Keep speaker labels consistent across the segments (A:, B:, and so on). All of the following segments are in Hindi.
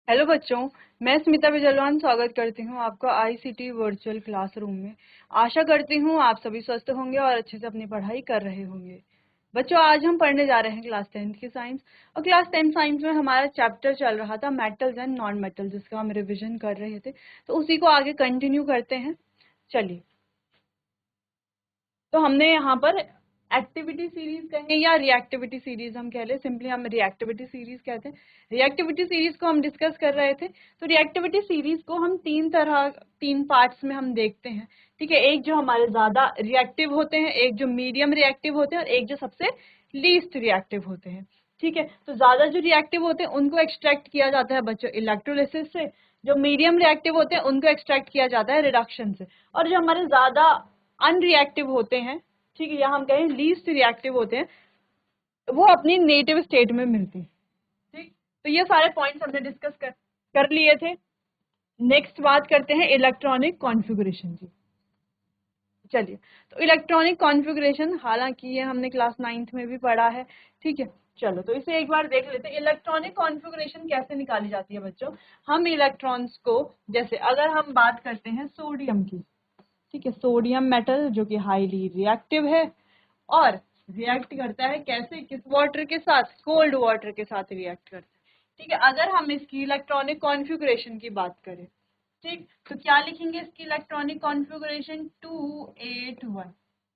A: हेलो बच्चों, मैं स्मिता बिजलवान स्वागत करती हूँ आपका आईसीटी वर्चुअल क्लासरूम में। आशा करती हूँ आप सभी स्वस्थ होंगे और अच्छे से अपनी पढ़ाई कर रहे होंगे। बच्चों, आज हम पढ़ने जा रहे हैं क्लास 10th की साइंस। और क्लास 10th साइंस में हमारा चैप्टर चल रहा था मेटल्स एंड नॉन मेटल, जिसका हम रिविजन कर रहे थे। तो उसी को आगे कंटिन्यू करते हैं। चलिए, तो हमने यहाँ पर एक्टिविटी सीरीज कहें या रिएक्टिविटी सीरीज हम कह ले, सिंपली हम रिएक्टिविटी सीरीज कहते हैं। रिएक्टिविटी सीरीज को हम डिस्कस कर रहे थे। तो रिएक्टिविटी सीरीज को हम तीन पार्ट्स में हम देखते हैं। ठीक है, एक जो हमारे ज्यादा रिएक्टिव होते हैं, एक जो मीडियम रिएक्टिव होते हैं और एक जो सबसे लीस्ट रिएक्टिव होते हैं। ठीक है, तो ज्यादा जो रिएक्टिव होते हैं उनको एक्सट्रैक्ट किया जाता है बच्चों इलेक्ट्रोलिसिस से। जो मीडियम रिएक्टिव होते हैं उनको एक्सट्रैक्ट किया जाता है रिडक्शन से। और जो हमारे ज्यादा अनरिएक्टिव होते हैं, ठीक है, या हम कहें लीस्ट रिएक्टिव होते हैं, वो अपनी नेटिव स्टेट में मिलती है। ठीक, तो ये सारे पॉइंट्स हमने डिस्कस कर लिए थे। नेक्स्ट बात करते हैं इलेक्ट्रॉनिक कॉन्फ़िगरेशन की। चलिए, तो इलेक्ट्रॉनिक कॉन्फ़िगरेशन, हालांकि ये हमने क्लास 9th में भी पढ़ा है। ठीक है, चलो तो इसे एक बार देख लेते हैं। इलेक्ट्रॉनिक कॉन्फ़िगरेशन कैसे निकाली जाती है बच्चों। हम इलेक्ट्रॉन्स को, जैसे अगर हम बात करते हैं सोडियम की, ठीक है, सोडियम मेटल जो कि हाईली रिएक्टिव है और रिएक्ट करता है कैसे, किस वाटर के साथ, कोल्ड वाटर के साथ रिएक्ट करता है। ठीक है, अगर हम इसकी इलेक्ट्रॉनिक कॉन्फ़िगरेशन की बात करें, ठीक, तो क्या लिखेंगे इसकी इलेक्ट्रॉनिक कॉन्फ़िगरेशन 281।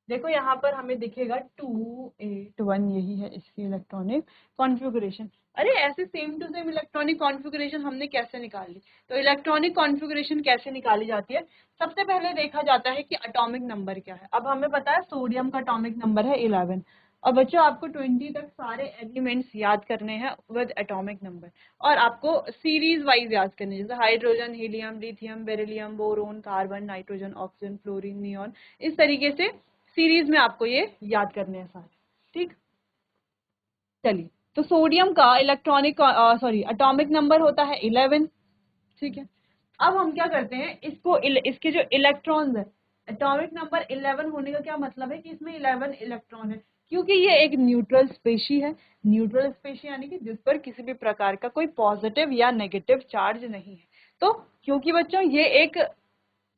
A: देखो यहाँ पर हमें दिखेगा 281, यही है इसकी इलेक्ट्रॉनिक कॉन्फ़िगरेशन। अरे ऐसे same to same electronic configuration हमने कैसे निकाल ली। तो इलेक्ट्रॉनिक कॉन्फ़िगरेशन कैसे निकाली जाती है, सबसे पहले देखा जाता है कि एटॉमिक नंबर क्या है। अब हमें पता है सोडियम का एटॉमिक नंबर है 11। और बच्चों, आपको 20 तक सारे एलिमेंट्स याद करने हैं विद एटॉमिक नंबर, और आपको सीरीज वाइज याद करने हैं, जैसे hydrogen, helium, lithium, beryllium, boron, carbon, nitrogen, oxygen, fluorine, neon. इस तरीके से सीरीज में आपको ये याद करने हैं सारे। ठीक, चलिए, तो सोडियम का इलेक्ट्रॉनिक एटॉमिक नंबर होता है 11। ठीक है, अब हम क्या करते हैं, इसके जो इलेक्ट्रॉन्स है, एटॉमिक नंबर 11 होने का क्या मतलब है कि इसमें 11 इलेक्ट्रॉन है, क्योंकि ये एक न्यूट्रल स्पेशी है। न्यूट्रल स्पेशी यानी कि जिस पर किसी भी प्रकार का कोई पॉजिटिव या नेगेटिव चार्ज नहीं है। तो क्योंकि बच्चों ये एक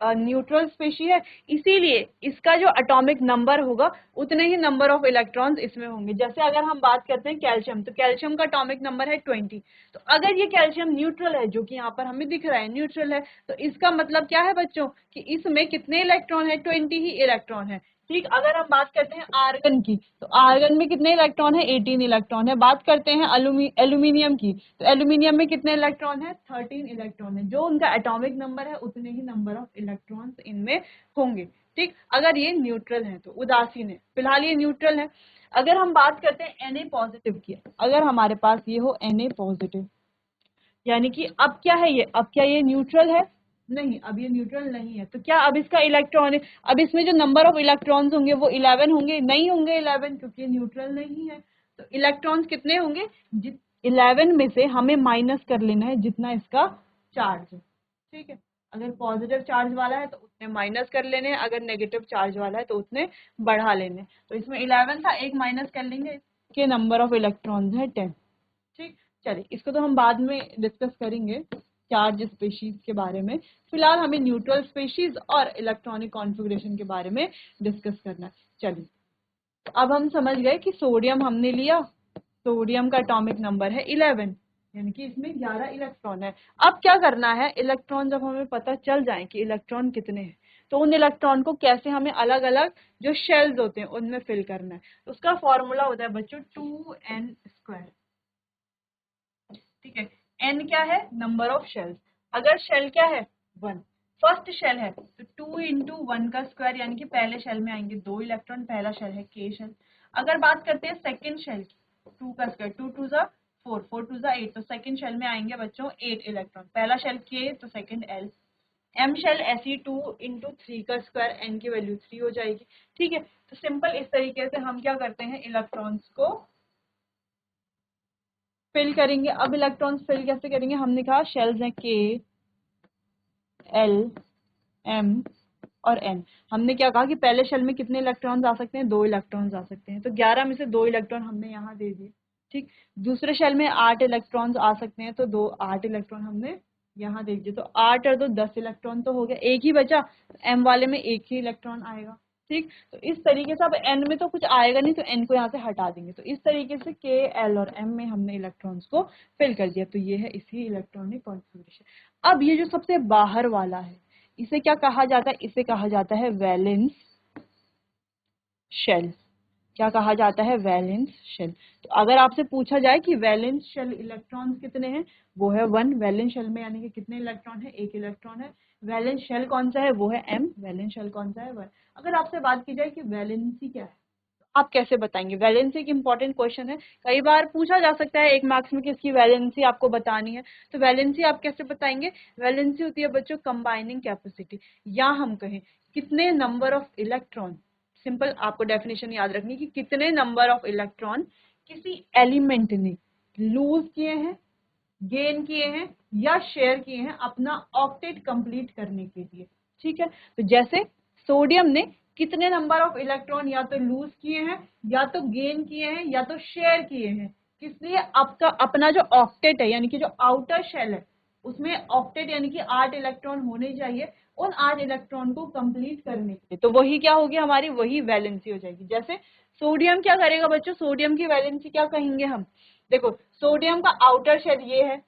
A: न्यूट्रल स्पेशी है, इसीलिए इसका जो एटॉमिक नंबर होगा उतने ही नंबर ऑफ इलेक्ट्रॉन्स इसमें होंगे। जैसे अगर हम बात करते हैं कैल्शियम, तो कैल्शियम का एटॉमिक नंबर है 20। तो अगर ये कैल्शियम न्यूट्रल है, जो कि यहाँ पर हमें दिख रहा है न्यूट्रल है, तो इसका मतलब क्या है बच्चों कि इसमें कितने इलेक्ट्रॉन है, 20 ही इलेक्ट्रॉन है। ठीक, अगर हम बात करते हैं आर्गन की, तो आर्गन में कितने इलेक्ट्रॉन है, 18 इलेक्ट्रॉन है। बात करते हैं एल्यूमिनियम की, तो एल्यूमिनियम में कितने इलेक्ट्रॉन है, 13 इलेक्ट्रॉन है। जो उनका एटॉमिक नंबर है उतने ही नंबर ऑफ इलेक्ट्रॉन्स इनमें होंगे। ठीक, अगर ये न्यूट्रल है तो, उदासीन है, फिलहाल ये न्यूट्रल है। अगर हम बात करते हैं Na पॉजिटिव की, अगर हमारे पास ये हो Na पॉजिटिव, यानी कि अब क्या है ये, अब क्या ये न्यूट्रल है, नहीं, अब ये न्यूट्रल नहीं है। तो क्या अब इसका इलेक्ट्रॉन, अब इसमें जो नंबर ऑफ इलेक्ट्रॉन्स होंगे वो 11 होंगे, नहीं होंगे 11, क्योंकि ये न्यूट्रल नहीं है। तो इलेक्ट्रॉन्स कितने होंगे, 11 में से हमें माइनस कर लेना है जितना इसका चार्ज है। ठीक है, अगर पॉजिटिव चार्ज वाला है तो उतने माइनस कर लेने हैं, अगर नेगेटिव चार्ज वाला है तो उतने बढ़ा लेने। तो इसमें 11 था, एक माइनस कर लेंगे, इसके नंबर ऑफ इलेक्ट्रॉन्स है 10। ठीक, चलिए, इसको तो हम बाद में डिस्कस करेंगे चार्ज स्पेशीज के बारे में। फिलहाल हमें न्यूट्रल स्पेशीज और इलेक्ट्रॉनिक कॉन्फ़िगरेशन के बारे में डिस्कस करना है। चलिए, तो अब हम समझ गए कि सोडियम हमने लिया, सोडियम का एटॉमिक नंबर है 11, यानी कि इसमें 11 इलेक्ट्रॉन है। अब क्या करना है, इलेक्ट्रॉन जब हमें पता चल जाए कि इलेक्ट्रॉन कितने हैं, तो उन इलेक्ट्रॉन को कैसे हमें अलग अलग जो शेल्स होते हैं उनमें फिल करना है। तो उसका फॉर्मूला होता है बच्चों 2n²। ठीक है, n क्या है, नंबर ऑफ शेल्स। अगर शेल क्या है, 1, फर्स्ट शेल है तो 2 इंटू 1 का स्क्वायर, यानी कि पहले शेल में आएंगे 2 इलेक्ट्रॉन, पहला शेल है k शेल। अगर बात करते हैं सेकंड शेल की, 2 का स्क्वायर, 2 टू ज़ा 4, 4 टू ज़ा 8, तो सेकंड शेल में आएंगे बच्चों 8 इलेक्ट्रॉन, पहला शेल k तो सेकंड l। m शेल ऐसी 2 इंटू 3 का स्क्वायर, n की वैल्यू 3 हो जाएगी। ठीक है, तो सिंपल इस तरीके से हम क्या करते हैं, इलेक्ट्रॉन्स को फिल करेंगे। अब इलेक्ट्रॉन्स फिल कैसे करेंगे, हमने कहा शेल्स हैं के, एल, एम और एन। हमने क्या कहा कि पहले शेल में कितने इलेक्ट्रॉन्स आ सकते हैं, 2 इलेक्ट्रॉन्स आ सकते हैं। तो 11 में से 2 इलेक्ट्रॉन हमने यहाँ दे दिए। ठीक, दूसरे शेल में 8 इलेक्ट्रॉन्स आ सकते हैं, तो 8 इलेक्ट्रॉन हमने यहाँ देख दिए, तो 8 और 2 10 इलेक्ट्रॉन तो हो गया, एक ही बचा, एम वाले में एक ही इलेक्ट्रॉन आएगा। ठीक, तो इस तरीके से अब एन में तो कुछ आएगा नहीं, तो एन को यहाँ से हटा देंगे, तो इस तरीके से के, एल और एम में हमने इलेक्ट्रॉन्स को फिल कर दिया। तो ये है इसी इलेक्ट्रॉनिक कॉन्फ़िगरेशन। अब ये जो सबसे बाहर वाला है, इसे क्या कहा जाता है? इसे कहा जाता है वैलेंस शेल। क्या कहा जाता है? Valence shell. तो अगर आपसे पूछा जाए कि वैलेंस शेल इलेक्ट्रॉन्स कितने हैं, वो है 1। वैलेंस शेल में यानी कि कितने इलेक्ट्रॉन है? 1 इलेक्ट्रॉन है। वैलेंस शेल कौन सा है? वो है m। वैलेंस शेल कौन सा है? 1। अगर आपसे बात की जाए कि वैलेंसी क्या है, तो आप कैसे बताएंगे? वैलेंसी एक इंपॉर्टेंट क्वेश्चन है, कई बार पूछा जा सकता है 1 मार्क्स में कि इसकी वैलेंसी आपको बतानी है। तो वैलेंसी आप कैसे बताएंगे? वैलेंसी होती है बच्चों कंबाइनिंग कैपेसिटी, या हम कहें कितने नंबर ऑफ इलेक्ट्रॉन। सिंपल आपको डेफिनेशन याद रखनी कि कितने नंबर ऑफ इलेक्ट्रॉन किसी एलिमेंट ने लूज किए हैं, गेन किए हैं या शेयर किए हैं अपना ऑक्टेट कंप्लीट करने के लिए। ठीक है, तो जैसे सोडियम ने कितने नंबर ऑफ इलेक्ट्रॉन या तो लूज किए हैं, या तो गेन किए हैं, या तो शेयर किए हैं, किस लिए? आपका अपना जो ऑक्टेट है, यानी कि जो आउटर शेल है, उसमें ऑक्टेट यानी कि 8 इलेक्ट्रॉन होने चाहिए उन 8 इलेक्ट्रॉन को कंप्लीट करने के लिए। तो वही क्या होगी हमारी? वही वैलेंसी हो जाएगी। जैसे सोडियम क्या करेगा बच्चों? सोडियम की वैलेंसी क्या कहेंगे हम? देखो, सोडियम का आउटर शेल ये है,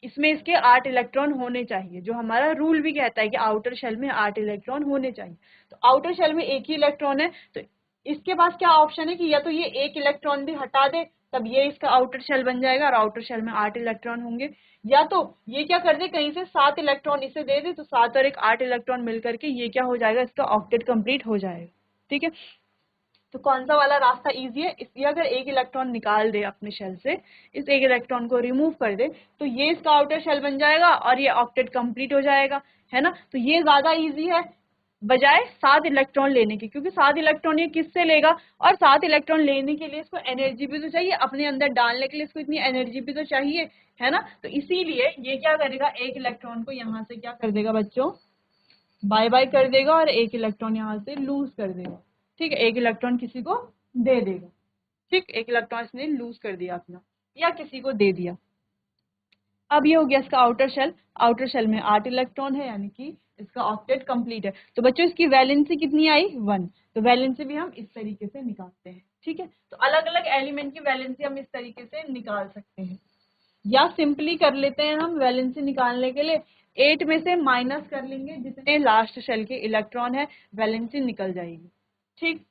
A: इसमें इसके 8 इलेक्ट्रॉन होने चाहिए, जो हमारा रूल भी कहता है कि आउटर शेल में 8 इलेक्ट्रॉन होने चाहिए। तो आउटर शेल में एक ही इलेक्ट्रॉन है, तो इसके पास क्या ऑप्शन है कि या तो ये एक इलेक्ट्रॉन भी हटा दे, तब ये इसका आउटर शेल बन जाएगा और आउटर शेल में 8 इलेक्ट्रॉन होंगे, या तो ये क्या कर दे, कहीं से 7 इलेक्ट्रॉन इसे दे दे, तो 7 और 1 8 इलेक्ट्रॉन मिलकर के ये क्या हो जाएगा? इसका ऑक्टेट कंप्लीट हो जाएगा। ठीक है, तो कौन सा वाला रास्ता इजी है? इसलिए अगर एक इलेक्ट्रॉन निकाल दे अपने शेल से, इस एक इलेक्ट्रॉन को रिमूव कर दे, तो ये इसका आउटर शेल बन जाएगा और ये ऑक्टेट कंप्लीट हो जाएगा, है ना? तो ये ज्यादा इजी है बजाय 7 इलेक्ट्रॉन लेने की, क्योंकि 7 इलेक्ट्रॉन ये किससे लेगा, और 7 इलेक्ट्रॉन लेने के लिए इसको एनर्जी भी तो चाहिए, अपने अंदर डालने के लिए इसको इतनी एनर्जी भी तो चाहिए, है ना? तो इसीलिए ये क्या करेगा, एक इलेक्ट्रॉन को यहाँ से क्या कर देगा बच्चों? बाय बाय कर देगा और एक इलेक्ट्रॉन यहाँ से लूज कर देगा। ठीक है, एक इलेक्ट्रॉन किसी को दे देगा। ठीक, एक इलेक्ट्रॉन इसने लूज कर दिया अपना, या किसी को दे दिया। अब ये हो गया इसका आउटर शेल। आउटर शेल में 8 इलेक्ट्रॉन है, यानी कि इसका ऑक्टेट कंप्लीट है। तो बच्चों इसकी वैलेंसी कितनी आई? 1। तो वैलेंसी भी हम इस तरीके से निकालते हैं। ठीक है, तो अलग अलग एलिमेंट की वैलेंसी हम इस तरीके से निकाल सकते हैं, या सिंपली कर लेते हैं हम वैलेंसी निकालने के लिए 8 में से माइनस कर लेंगे जितने लास्ट शेल के इलेक्ट्रॉन है, वैलेंसी निकल जाएगी। ठीक,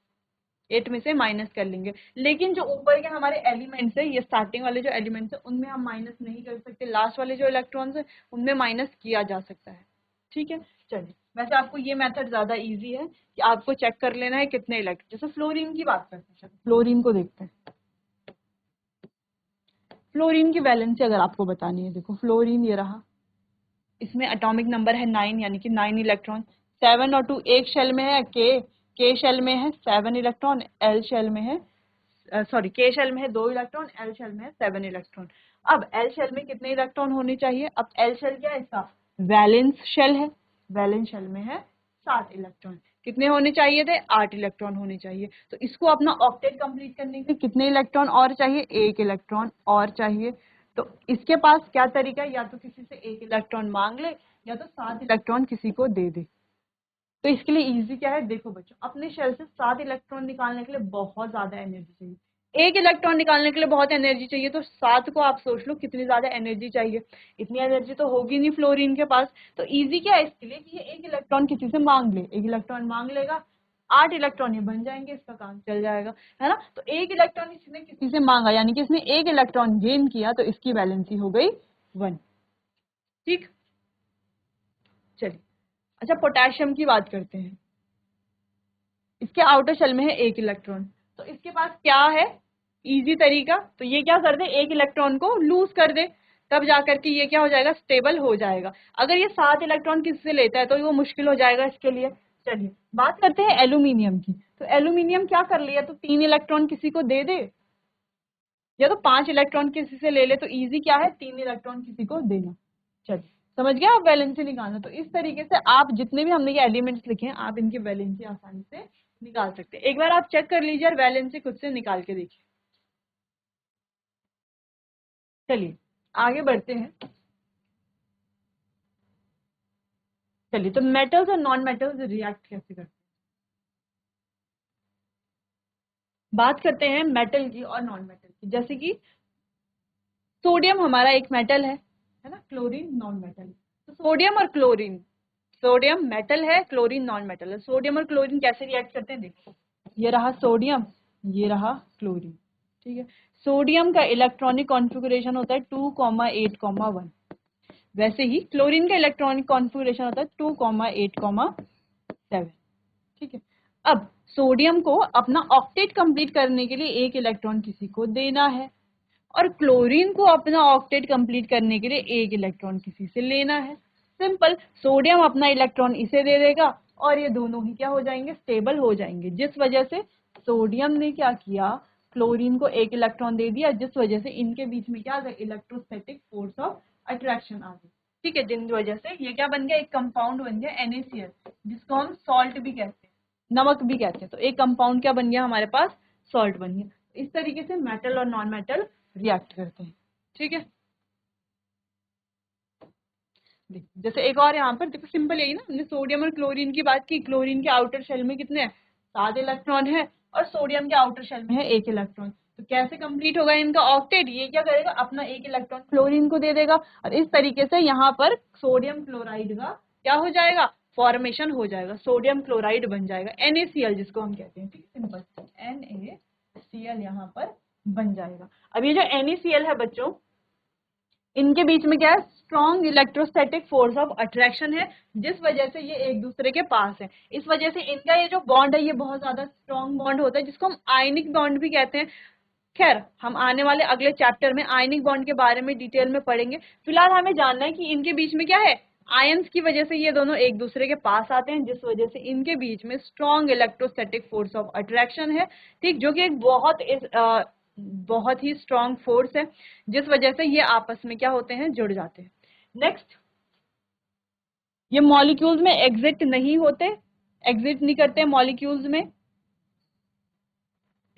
A: 8 में से माइनस कर लेंगे, लेकिन जो ऊपर के हमारे एलिमेंट्स है, ये स्टार्टिंग वाले जो एलिमेंट्स है, उनमें हम माइनस नहीं कर सकते, लास्ट वाले जो इलेक्ट्रॉन्स है उनमें माइनस किया जा सकता है। ठीक है, चलिए, वैसे आपको ये मेथड ज्यादा इजी है कि आपको चेक कर लेना है कितने इलेक्ट्रॉन। जैसे फ्लोरीन की बात करते हैं, फ्लोरीन को देखते हैं। फ्लोरीन की वैलेंसी अगर आपको बतानी है, देखो फ्लोरीन ये रहा, इसमें एटॉमिक नंबर है 9, यानी कि 9 इलेक्ट्रॉन। 7 और 2 एक शेल में है, के शेल में है 7 इलेक्ट्रॉन, एल शेल में है सॉरी के शेल में है 2 इलेक्ट्रॉन, एल शेल में है 7 इलेक्ट्रॉन। अब एल शेल में कितने इलेक्ट्रॉन होने चाहिए? अब एल शेल क्या है इसका? वैलेंस शेल है, वैलेंस शेल में है 7 इलेक्ट्रॉन। कितने होने चाहिए थे? 8 इलेक्ट्रॉन होने चाहिए। तो इसको अपना ऑक्टेट कंप्लीट करने के कितने इलेक्ट्रॉन और चाहिए? 1 इलेक्ट्रॉन और चाहिए। तो इसके पास क्या तरीका है, या तो किसी से 1 इलेक्ट्रॉन मांग ले, या तो 7 इलेक्ट्रॉन किसी को दे दे। तो इसके लिए इजी क्या है, देखो बच्चों, अपने शेल से 7 इलेक्ट्रॉन निकालने के लिए बहुत ज्यादा एनर्जी चाहिए। 1 इलेक्ट्रॉन निकालने के लिए बहुत एनर्जी चाहिए, तो 7 को आप सोच लो कितनी ज्यादा एनर्जी चाहिए। इतनी एनर्जी तो होगी नहीं फ्लोरीन के पास। तो इजी क्या है इसके लिए कि ये 1 इलेक्ट्रॉन किसी से मांग ले, 1 इलेक्ट्रॉन मांग लेगा, 8 इलेक्ट्रॉन ये बन जाएंगे, इसका काम चल जाएगा, है ना? तो 1 इलेक्ट्रॉन इसने किसी से मांगा, यानी कि इसने 1 इलेक्ट्रॉन गेन किया, तो इसकी वैलेंसी हो गई 1। ठीक, चलिए, अच्छा पोटेशियम की बात करते हैं। इसके आउटर शेल में है 1 इलेक्ट्रॉन, तो इसके पास क्या है इजी तरीका? तो ये क्या कर दे, 1 इलेक्ट्रॉन को लूज कर दे, तब जाकर के ये क्या हो जाएगा, स्टेबल हो जाएगा। अगर ये 7 इलेक्ट्रॉन किसी से लेता है तो वो मुश्किल हो जाएगा इसके लिए। चलिए बात करते हैं एल्यूमिनियम की। तो एल्यूमिनियम क्या कर लिया, तो 3 इलेक्ट्रॉन किसी को दे दे, या तो 5 इलेक्ट्रॉन किसी से ले ले, तो इजी क्या है, 3 इलेक्ट्रॉन किसी को देना। चलिए समझ गया आप वैलेंसी निकालना। तो इस तरीके से आप जितने भी हमने ये एलिमेंट्स लिखे हैं, आप इनकी वैलेंसी आसानी से निकाल सकते हैं। एक बार आप चेक कर लीजिए और वैलेंसी खुद से निकाल के देखिए। चलिए आगे बढ़ते हैं। चलिए तो मेटल्स और नॉन मेटल्स रिएक्ट कैसे करते हैं, बात करते हैं मेटल की और नॉन मेटल की। जैसे कि सोडियम हमारा एक मेटल है ना, क्लोरीन नॉन मेटल। तो सोडियम और क्लोरीन, सोडियम मेटल है, क्लोरीन नॉन मेटल है। सोडियम और क्लोरीन कैसे रिएक्ट करते हैं, देखो ये रहा सोडियम, ये रहा क्लोरीन, ठीक है। सोडियम का इलेक्ट्रॉनिक कॉन्फ़िगरेशन होता है 2,8,1। वैसे ही क्लोरीन का इलेक्ट्रॉनिक कॉन्फ़िगरेशन होता है 2,8,7, ठीक है। अब सोडियम को अपना ऑक्टेट कंप्लीट करने के लिए एक इलेक्ट्रॉन किसी को देना है, और क्लोरीन को अपना ऑक्टेट कंप्लीट करने के लिए एक इलेक्ट्रॉन किसी से लेना है। सिंपल, सोडियम अपना इलेक्ट्रॉन इसे दे देगा और ये दोनों ही क्या हो जाएंगे, स्टेबल हो जाएंगे, जिस वजह से सोडियम ने क्या किया, क्लोरीन को एक इलेक्ट्रॉन दे दिया, जिस वजह से इनके बीच में क्या आ गया, इलेक्ट्रोस्टैटिक फोर्स ऑफ अट्रैक्शन आ गई, ठीक है। जिन वजह से ये क्या बन गया, एक कंपाउंड बन गया NaCl, जिसको हम सॉल्ट भी कहते हैं, नमक भी कहते हैं। तो एक कंपाउंड क्या बन गया हमारे पास, सॉल्ट बन गया। इस तरीके से मेटल और नॉन मेटल रिएक्ट करते हैं, ठीक है। जैसे एक और यहाँ पर देखो, सिंपल यही ना, हमने सोडियम और क्लोरीन की बात की। क्लोरीन के आउटर शेल में कितने हैं, 7 इलेक्ट्रॉन है, और सोडियम के आउटर शेल में है 1 इलेक्ट्रॉन। तो कैसे कंप्लीट होगा इनका ऑक्टेट, ये क्या करेगा, अपना 1 इलेक्ट्रॉन क्लोरीन को दे देगा, और इस तरीके से यहाँ पर सोडियम क्लोराइड का क्या हो जाएगा, फॉर्मेशन हो जाएगा, सोडियम क्लोराइड बन जाएगा, NaCl जिसको हम कहते हैं, ठीक है। सिंपल NaCl यहाँ पर बन जाएगा। अब ये जो NaCl है बच्चों, इनके बीच में क्या है, strong electrostatic force of attraction है, जिस वजह से ये एक दूसरे के पास है। इस वजह से इनका ये जो बॉन्ड है, ये बहुत ज्यादा स्ट्रॉन्ग बॉन्ड होता है, जिसको हम आयनिक बॉन्ड भी कहते हैं। खैर, हम आने वाले अगले चैप्टर में आयनिक बॉन्ड के बारे में डिटेल में पढ़ेंगे। फिलहाल हमें जानना है कि इनके बीच में क्या है, आयंस की वजह से ये दोनों एक दूसरे के पास आते हैं, जिस वजह से इनके बीच में strong electrostatic force of attraction है, ठीक, जो कि एक बहुत ही स्ट्रॉन्ग फोर्स है, जिस वजह से ये आपस में क्या होते हैं, जुड़ जाते हैं। नेक्स्ट, ये मॉलिक्यूल्स में एग्जिट नहीं होते, एग्जिट नहीं करते मॉलिक्यूल्स में,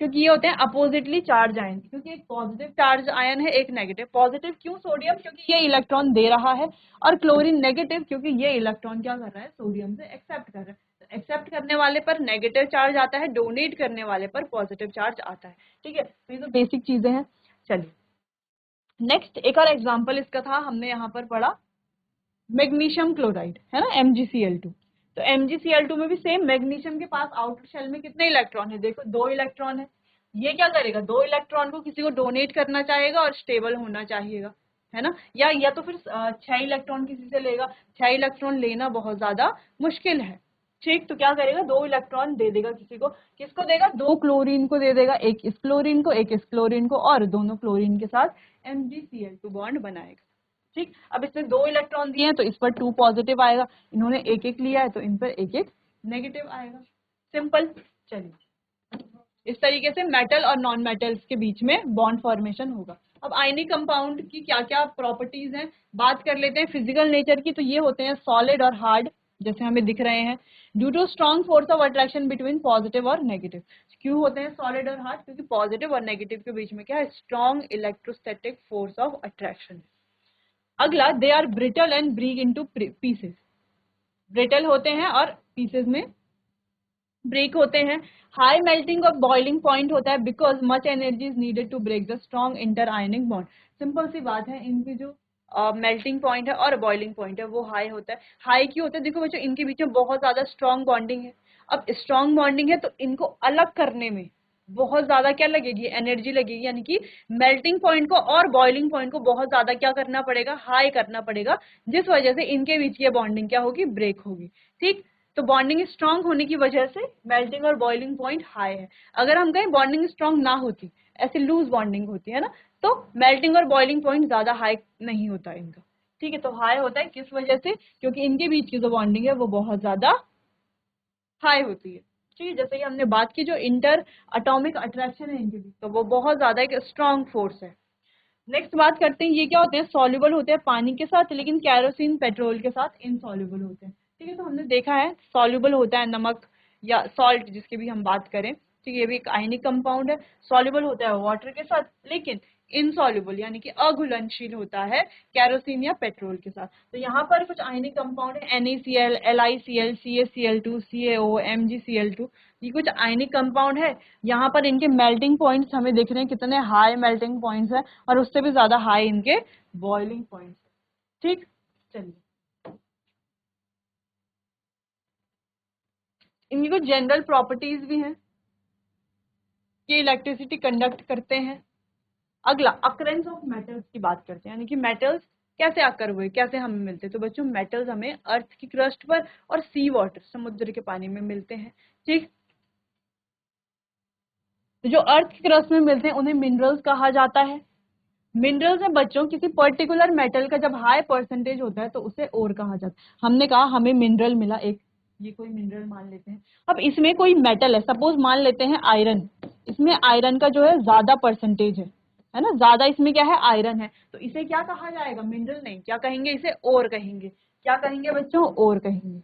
A: क्योंकि ये होते हैं अपोजिटली चार्ज आयन, क्योंकि एक पॉजिटिव चार्ज आयन है, एक नेगेटिव। पॉजिटिव क्यों, सोडियम क्योंकि ये इलेक्ट्रॉन दे रहा है, और क्लोरीन नेगेटिव क्योंकि ये इलेक्ट्रॉन क्या कर रहा है, सोडियम से एक्सेप्ट कर रहा है। तो एक्सेप्ट करने वाले पर नेगेटिव चार्ज आता है, डोनेट करने वाले पर पॉजिटिव चार्ज आता है, ठीक है। तो ये तो बेसिक चीजें हैं। चलिए नेक्स्ट, एक और एग्जाम्पल इसका था, हमने यहाँ पर पढ़ा मैग्नीशियम क्लोराइड, है ना, MgCl2। तो MgCl2 में भी सेम, मैग्नीशियम के पास आउटर शेल में कितने इलेक्ट्रॉन है, देखो 2 इलेक्ट्रॉन है। ये क्या करेगा, 2 इलेक्ट्रॉन को किसी को डोनेट करना चाहेगा और स्टेबल होना चाहिएगा, है ना, या तो फिर 6 इलेक्ट्रॉन किसी से लेगा। 6 इलेक्ट्रॉन लेना बहुत ज्यादा मुश्किल है, ठीक। तो क्या करेगा, 2 इलेक्ट्रॉन दे देगा किसी को, किसको देगा, 2 क्लोरीन को दे देगा, एक इस क्लोरीन को, एक इस क्लोरीन को, और दोनों क्लोरीन के साथ MgCl2 बॉन्ड बनाएगा, ठीक। अब इसने 2 इलेक्ट्रॉन दिए हैं, तो इस पर 2 पॉजिटिव आएगा, इन्होंने एक एक लिया है तो इन पर एक एक नेगेटिव आएगा, सिंपल। चलिए, इस तरीके से मेटल और नॉन मेटल्स के बीच में बॉन्ड फॉर्मेशन होगा। अब आयनिक कंपाउंड की क्या क्या प्रॉपर्टीज हैं, बात कर लेते हैं फिजिकल नेचर की। तो ये होते हैं सॉलिड और हार्ड, जैसे हमें दिख रहे हैं, due to strong force of attraction between positive और नेगेटिव। क्यों होते हैं सॉलिड और हार्ड, क्योंकि पॉजिटिव और नेगेटिव के बीच में क्या है, strong electrostatic force of attraction. अगला, they are brittle and break into pieces, brittle होते हैं और पीसेस में ब्रेक होते हैं। हाई मेल्टिंग और बॉइलिंग पॉइंट होता है, because much energy is needed to break the strong inter ionic bond. Simple सी बात है, इनकी जो मेल्टिंग पॉइंट है और बॉइलिंग पॉइंट है वो हाई होता है। हाई क्यों होता है, देखो बच्चों, इनके बीच में बहुत ज्यादा स्ट्रॉन्ग बॉन्डिंग है। अब स्ट्रॉन्ग बॉन्डिंग है तो इनको अलग करने में बहुत ज्यादा क्या लगेगी, एनर्जी लगेगी, यानी कि मेल्टिंग पॉइंट को और बॉइलिंग पॉइंट को बहुत ज्यादा क्या करना पड़ेगा, हाई करना पड़ेगा, जिस वजह से इनके बीच ये बॉन्डिंग क्या होगी, ब्रेक होगी, ठीक। तो बॉन्डिंग स्ट्रांग होने की वजह से मेल्टिंग और बॉइलिंग पॉइंट हाई है। अगर हम कहें बॉन्डिंग स्ट्रांग ना होती, ऐसे लूज बॉन्डिंग होती है ना, तो मेल्टिंग और बॉइलिंग पॉइंट ज्यादा हाई नहीं होता इनका, ठीक है। तो हाई होता है किस वजह से, क्योंकि इनके बीच की जो बॉन्डिंग है वो बहुत ज्यादा हाई होती है, ठीक है। जैसे कि हमने बात की, जो इंटर अटोमिक अट्रैक्शन है इनके बीच, तो वो बहुत ज्यादा एक स्ट्रॉन्ग फोर्स है। नेक्स्ट बात करते हैं, ये क्या होते हैं, सॉल्युबल होते हैं पानी के साथ, लेकिन कैरोसिन पेट्रोल के साथ इनसॉल्युबल होते हैं, ठीक है। तो हमने देखा है सॉल्युबल होता है नमक या सॉल्ट जिसकी भी हम बात करें, ठीक है, ये भी एक आयनिक कंपाउंड है। सॉल्युबल होता है वाटर के साथ, लेकिन इनसॉल्युबल यानी कि अघुलनशील होता है केरोसिन या पेट्रोल के साथ। तो यहाँ पर कुछ आयनिक कंपाउंड है NaCl, LiCl, CaCl2, CaO, MgCl2, ये कुछ आयनिक कंपाउंड है। यहाँ पर इनके मेल्टिंग पॉइंट्स हमें दिख रहे हैं कितने हाई मेल्टिंग पॉइंट्स है और उससे भी ज्यादा हाई इनके बॉइलिंग पॉइंट्स है। ठीक, चलिए इनकी कुछ जनरल प्रॉपर्टीज भी हैं कि इलेक्ट्रिसिटी कंडक्ट करते हैं। अगला अकरेंस ऑफ मेटल्स की बात करते हैं, यानी कि मेटल्स कैसे आकर हुए, कैसे हमें मिलते हैं। तो बच्चों मेटल्स हमें अर्थ की क्रस्ट पर और सी वाटर समुद्र के पानी में मिलते हैं। ठीक, तो जो अर्थ की क्रस्ट में मिलते हैं उन्हें मिनरल्स कहा जाता है। मिनरल्स में बच्चों किसी पर्टिकुलर मेटल का जब हाई परसेंटेज होता है तो उसे ओर कहा जाता है। हमने कहा हमें मिनरल मिला एक, ये कोई मिनरल मान लेते हैं। अब इसमें कोई मेटल है, सपोज मान लेते हैं आयरन, इसमें आयरन का जो है ज्यादा परसेंटेज है ना, ज्यादा इसमें क्या है आयरन है, तो इसे क्या कहा जाएगा, मिनरल नहीं, क्या कहेंगे इसे, ओर कहेंगे। क्या कहेंगे बच्चों, ओर कहेंगे।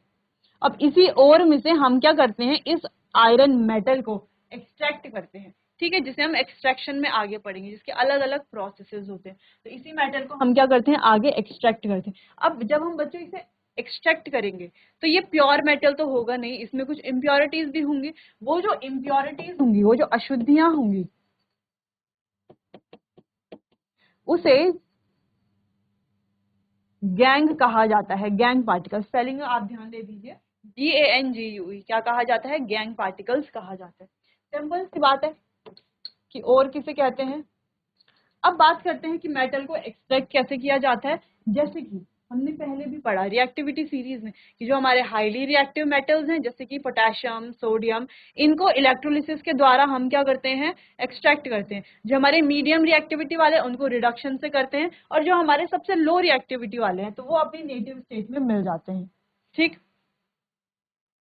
A: अब इसी ओर में से हम क्या करते हैं, इस आयरन मेटल को एक्सट्रैक्ट करते हैं। ठीक है, जिसे हम एक्सट्रैक्शन में आगे पढ़ेंगे, जिसके अलग अलग प्रोसेसेस होते हैं। तो इसी मेटल को हम क्या करते हैं, आगे एक्सट्रैक्ट करते हैं। अब जब हम बच्चों इसे एक्सट्रैक्ट करेंगे तो ये प्योर मेटल तो होगा नहीं, इसमें कुछ इम्प्योरिटीज भी होंगी। वो जो इम्प्योरिटीज होंगी, वो जो अशुद्धियां होंगी, उसे गैंग कहा जाता है, गैंग पार्टिकल्स। स्पेलिंग आप ध्यान दे दीजिए, GANGUE, क्या कहा जाता है, गैंग पार्टिकल्स कहा जाता है। सिंपल सी बात है कि और किसे कहते हैं। अब बात करते हैं कि मेटल को एक्सट्रैक्ट कैसे किया जाता है। जैसे कि हमने पहले भी पढ़ा रिएक्टिविटी सीरीज में कि जो हमारे हाईली रिएक्टिव मेटल्स हैं जैसे कि पोटेशियम, सोडियम, इनको इलेक्ट्रोलिसिस के द्वारा हम क्या करते हैं, एक्सट्रैक्ट करते हैं। जो हमारे मीडियम रिएक्टिविटी वाले हैं उनको रिडक्शन से करते हैं, और जो हमारे सबसे लो रिएक्टिविटी वाले हैं तो वो अपनी नेटिव स्टेट में मिल जाते हैं। ठीक,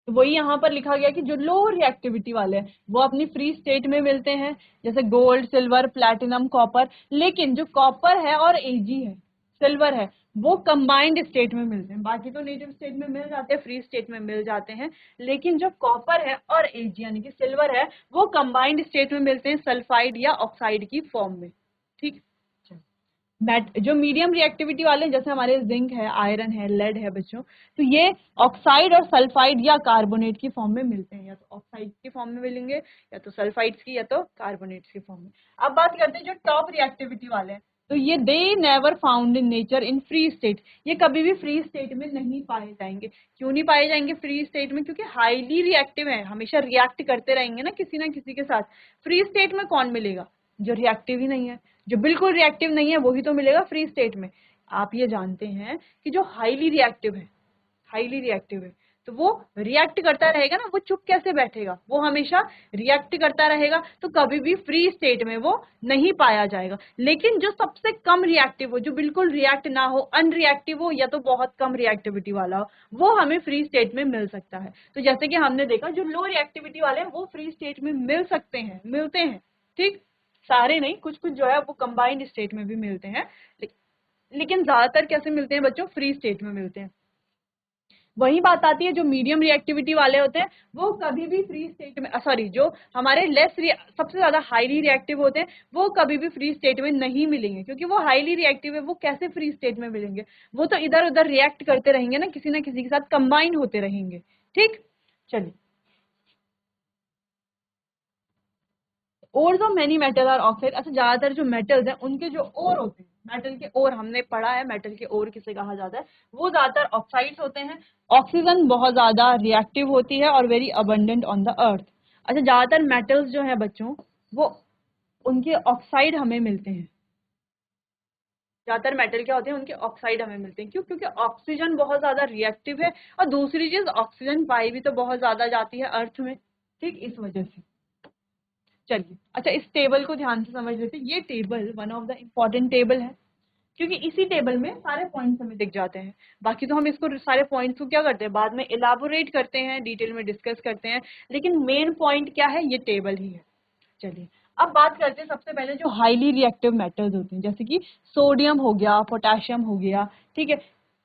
A: तो वही यहाँ पर लिखा गया कि जो लो रिएक्टिविटी वाले हैं वो अपनी फ्री स्टेट में मिलते हैं, जैसे गोल्ड, सिल्वर, प्लैटिनम, कॉपर। लेकिन जो कॉपर है और एजी है, सिल्वर है, वो कंबाइंड स्टेट में मिलते हैं। बाकी तो नेटिव स्टेट में मिल जाते हैं, फ्री स्टेट में मिल जाते हैं, लेकिन जो कॉपर है और एजी यानी कि सिल्वर है, वो कंबाइंड स्टेट में मिलते हैं सल्फाइड या ऑक्साइड की फॉर्म में। ठीक, जो मीडियम रिएक्टिविटी वाले जैसे हमारे जिंक है, आयरन है, लेड है बच्चों, तो ये ऑक्साइड और सल्फाइड या कार्बोनेट की फॉर्म में मिलते हैं, या तो ऑक्साइड की फॉर्म में मिलेंगे, या तो सल्फाइड्स की, या तो कार्बोनेट्स की फॉर्म में। अब बात करते हैं जो टॉप रिएक्टिविटी वाले हैं, तो ये they never found in nature in free state, ये कभी भी फ्री स्टेट में नहीं पाए जाएंगे। क्यों नहीं पाए जाएंगे फ्री स्टेट में, क्योंकि हाईली रिएक्टिव है, हमेशा रिएक्ट करते रहेंगे ना किसी के साथ। फ्री स्टेट में कौन मिलेगा, जो रिएक्टिव ही नहीं है, जो बिल्कुल रिएक्टिव नहीं है वही तो मिलेगा फ्री स्टेट में। आप ये जानते हैं कि जो हाईली रिएक्टिव है, हाईली रिएक्टिव है, तो वो रिएक्ट करता रहेगा ना, वो चुप कैसे बैठेगा, वो हमेशा रिएक्ट करता रहेगा, तो कभी भी फ्री स्टेट में वो नहीं पाया जाएगा। लेकिन जो सबसे कम रिएक्टिव हो, जो बिल्कुल रिएक्ट ना हो, अनरिएक्टिव हो, या तो बहुत कम रिएक्टिविटी वाला हो, वो हमें फ्री स्टेट में मिल सकता है। तो जैसे कि हमने देखा जो लो रिएक्टिविटी वाले हैं वो फ्री स्टेट में मिल सकते हैं, मिलते हैं। ठीक, सारे नहीं, कुछ कुछ जो है वो कंबाइंड स्टेट में भी मिलते हैं, लेकिन ज्यादातर कैसे मिलते हैं बच्चों, फ्री स्टेट में मिलते हैं। वही बात आती है जो मीडियम रिएक्टिविटी वाले होते हैं वो कभी भी फ्री स्टेट में, सॉरी, जो हमारे सबसे ज्यादा हाईली रिएक्टिव होते हैं वो कभी भी फ्री स्टेट में नहीं मिलेंगे, क्योंकि वो हाईली रिएक्टिव है, वो कैसे फ्री स्टेट में मिलेंगे, वो तो इधर उधर रिएक्ट करते रहेंगे ना किसी के साथ कंबाइन होते रहेंगे। ठीक, चलिए, ores of many metal are oxide. अच्छा, ज्यादातर जो मेटल्स हैं उनके जो ओर होते हैं, मेटल के ओर, हमने पढ़ा है मेटल के ओर किसे कहा जाता है, वो ज्यादातर ऑक्साइड्स होते हैं। ऑक्सीजन बहुत ज्यादा रिएक्टिव होती है और very abundant on the earth. अच्छा, ज्यादातर मेटल्स जो है बच्चों वो उनके ऑक्साइड हमें मिलते हैं। ज्यादातर मेटल क्या होते हैं, उनके ऑक्साइड हमें मिलते हैं। क्यों, क्योंकि ऑक्सीजन बहुत ज्यादा रिएक्टिव है, और दूसरी चीज ऑक्सीजन पाई भी तो बहुत ज्यादा जाती है अर्थ में। ठीक, इस वजह से। चलिए, अच्छा, इस टेबल को ध्यान से समझ लेते हैं। ये table one of the important table है, क्योंकि इसी टेबल में सारे पॉइंट्स हमें दिख जाते हैं। बाकी तो हम इसको सारे पॉइंट्स को क्या करते हैं, बाद में इलाबोरेट करते हैं, डिटेल में डिस्कस करते हैं, लेकिन मेन पॉइंट क्या है, ये टेबल ही है। चलिए, अब बात करते हैं सबसे पहले जो हाईली रिएक्टिव मेटल्स होते हैं, जैसे कि सोडियम हो गया, पोटेशियम हो गया। ठीक है,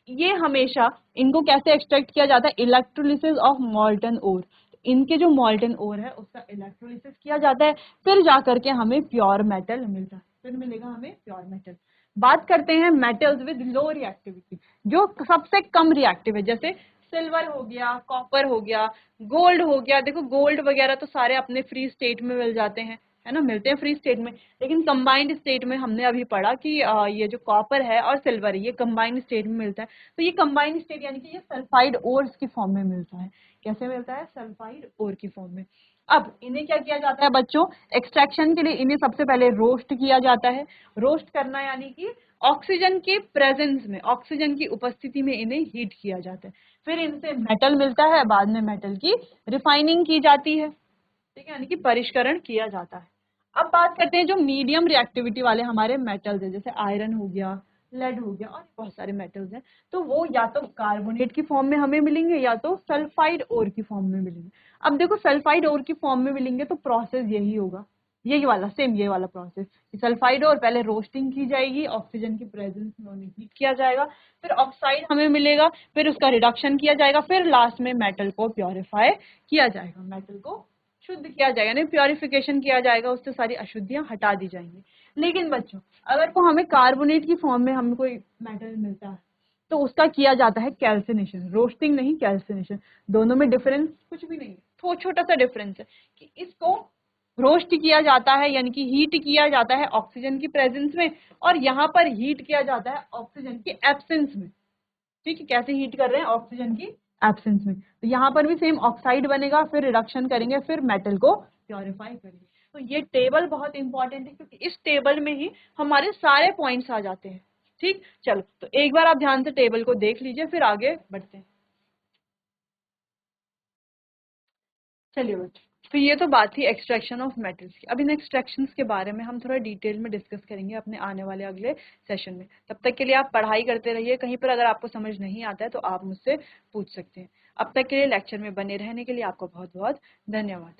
A: ये हमेशा इनको कैसे एक्सट्रैक्ट किया जाता है, इलेक्ट्रोलिसिस ऑफ मॉल्टन ओर। इनके जो मॉल्टन ओर है उसका इलेक्ट्रोलिसिस किया जाता है, फिर जाकर के हमें प्योर मेटल मिलता है। फिर मिलेगा हमें प्योर मेटल। बात करते हैं मेटल्स विद लो रिएक्टिविटी, जो सबसे कम रिएक्टिव है, जैसे सिल्वर हो गया, कॉपर हो गया, गोल्ड हो गया। देखो गोल्ड वगैरह तो सारे अपने फ्री स्टेट में मिल जाते हैं, है ना, मिलते हैं फ्री स्टेट में, लेकिन कंबाइंड स्टेट में हमने अभी पढ़ा कि ये जो कॉपर है और सिल्वर है ये कंबाइंड स्टेट में मिलता है। तो ये कंबाइंड स्टेट यानी कि ये सल्फाइड ओर्स की फॉर्म में मिलता है। कैसे मिलता है? सल्फाइड ओर की फॉर्म में। अब इन्हें क्या किया जाता है बच्चों? एक्सट्रैक्शन के लिए इन्हें सबसे पहले रोस्ट किया जाता है। रोस्ट करना यानी कि ऑक्सीजन के प्रेजेंस में, ऑक्सीजन की उपस्थिति में इन्हें हीट किया जाता है। फिर इनसे मेटल मिलता है, बाद में मेटल की रिफाइनिंग की जाती है, ठीक है, यानी कि परिष्करण किया जाता है। अब बात करते हैं जो मीडियम रिएक्टिविटी वाले हमारे मेटल्स हैं, जैसे आयरन हो गया, लेड हो गया और बहुत सारे मेटल्स हैं, तो वो या तो कार्बोनेट की फॉर्म में हमें मिलेंगे या तो सल्फाइड ओर की फॉर्म में मिलेंगे। अब देखो सल्फाइड ओर की फॉर्म में मिलेंगे तो प्रोसेस यही होगा, यही वाला सेम ये वाला प्रोसेस। सल्फाइड और पहले रोस्टिंग की जाएगी, ऑक्सीजन की प्रेजेंस में उन्हें हीट किया जाएगा, फिर ऑक्साइड हमें मिलेगा, फिर उसका रिडक्शन किया जाएगा, फिर लास्ट में मेटल को प्योरीफाई किया जाएगा, मेटल को शुद्ध किया जाएगा, यानी प्योरिफिकेशन किया जाएगा, उससे सारी अशुद्धियां हटा दी जाएंगी। लेकिन बच्चों अगर को हमें कार्बोनेट की फॉर्म में हमें कोई मेटल मिलता है तो उसका किया जाता है कैल्सिनेशन, रोस्टिंग नहीं कैल्सिनेशन। दोनों में डिफरेंस कुछ भी नहीं है, तो छोटा सा डिफरेंस है कि इसको रोस्ट किया जाता है यानी कि हीट किया जाता है ऑक्सीजन की प्रेजेंस में, और यहाँ पर हीट किया जाता है ऑक्सीजन की एब्सेंस में। ठीक है, कैसे हीट कर रहे हैं? ऑक्सीजन की एब्सेंस में। तो यहाँ पर भी सेम ऑक्साइड बनेगा, फिर रिडक्शन करेंगे, फिर मेटल को प्योरीफाई करेंगे। तो ये टेबल बहुत इंपॉर्टेंट है क्योंकि इस टेबल में ही हमारे सारे पॉइंट्स आ जाते हैं। ठीक, चलो तो एक बार आप ध्यान से टेबल को देख लीजिए, फिर आगे बढ़ते हैं। चलिए बच्चों, तो ये तो बात थी एक्सट्रैक्शन ऑफ मेटल्स की। अब इन एक्सट्रैक्शंस के बारे में हम थोड़ा डिटेल में डिस्कस करेंगे अपने आने वाले अगले सेशन में। तब तक के लिए आप पढ़ाई करते रहिए, कहीं पर अगर आपको समझ नहीं आता है तो आप मुझसे पूछ सकते हैं। अब तक के लिए लेक्चर में बने रहने के लिए आपको बहुत बहुत धन्यवाद।